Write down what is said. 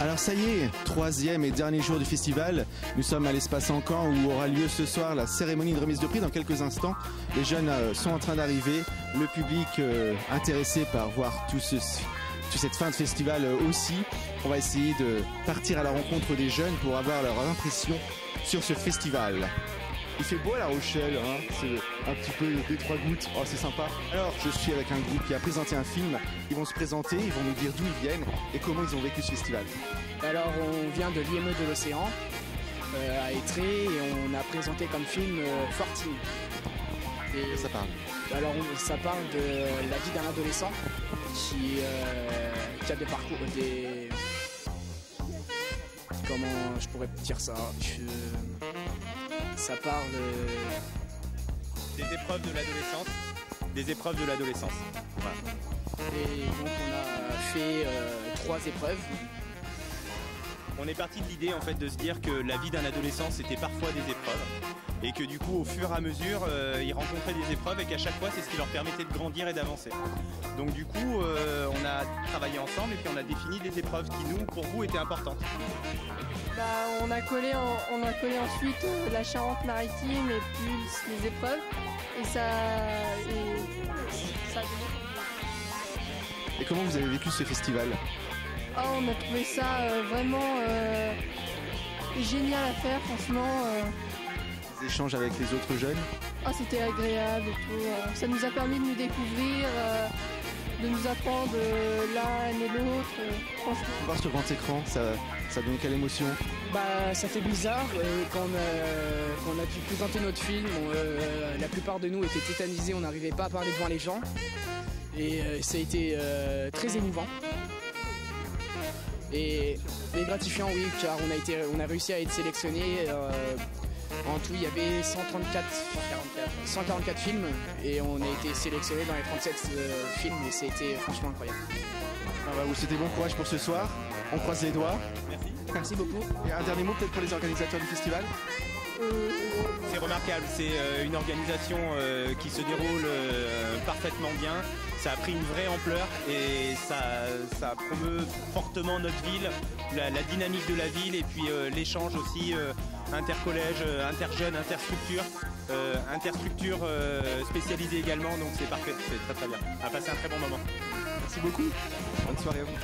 Alors ça y est, troisième et dernier jour du festival. Nous sommes à l'espace Encan où aura lieu ce soir la cérémonie de remise de prix dans quelques instants. Les jeunes sont en train d'arriver, le public intéressé par voir toute cette fin de festival aussi. On va essayer de partir à la rencontre des jeunes pour avoir leur impression sur ce festival. Il fait beau à La Rochelle, hein, c'est un petit peu des trois gouttes, oh c'est sympa. Alors je suis avec un groupe qui a présenté un film, ils vont se présenter, ils vont nous dire d'où ils viennent et comment ils ont vécu ce festival. Alors on vient de l'IME de l'Océan, à Étré, et on a présenté comme film Fortine. Et ça parle. Alors ça parle de la vie d'un adolescent qui a des parcours, comment je pourrais dire ça, ça parle des épreuves de l'adolescence. Voilà. Et donc on a fait 3 épreuves. On est parti de l'idée en fait de se dire que la vie d'un adolescent c'était parfois des épreuves et que du coup au fur et à mesure ils rencontraient des épreuves et qu'à chaque fois c'est ce qui leur permettait de grandir et d'avancer. Donc du coup on a travaillé ensemble et puis on a défini des épreuves qui nous pour vous étaient importantes. Bah, on a collé ensuite la Charente-Maritime et puis les épreuves et ça Et comment vous avez vécu ce festival? on a trouvé ça vraiment génial à faire, franchement. Les échanges avec les autres jeunes? C'était agréable et tout. Ça nous a permis de nous découvrir, de nous apprendre l'un et l'autre. Franchement. Voir sur grand écran, ça donne quelle émotion? Bah, ça fait bizarre quand on a pu présenter notre film. La plupart de nous étaient tétanisés, on n'arrivait pas à parler devant les gens. Et ça a été très émouvant. Et gratifiant, oui, car on a réussi à être sélectionné. En tout, il y avait 144 films et on a été sélectionné dans les 37 films et c'était franchement incroyable. On va vous souhaiter bon courage pour ce soir. On croise les doigts. Merci. Merci beaucoup. Et un dernier mot peut-être pour les organisateurs du festival? C'est remarquable, c'est une organisation qui se déroule parfaitement bien. Ça a pris une vraie ampleur et ça promeut fortement notre ville, la dynamique de la ville et puis l'échange aussi intercollège, interjeunes, interstructure spécialisée également, donc c'est parfait, c'est très très bien. On a passé un très bon moment. Merci beaucoup. Bonne soirée à vous.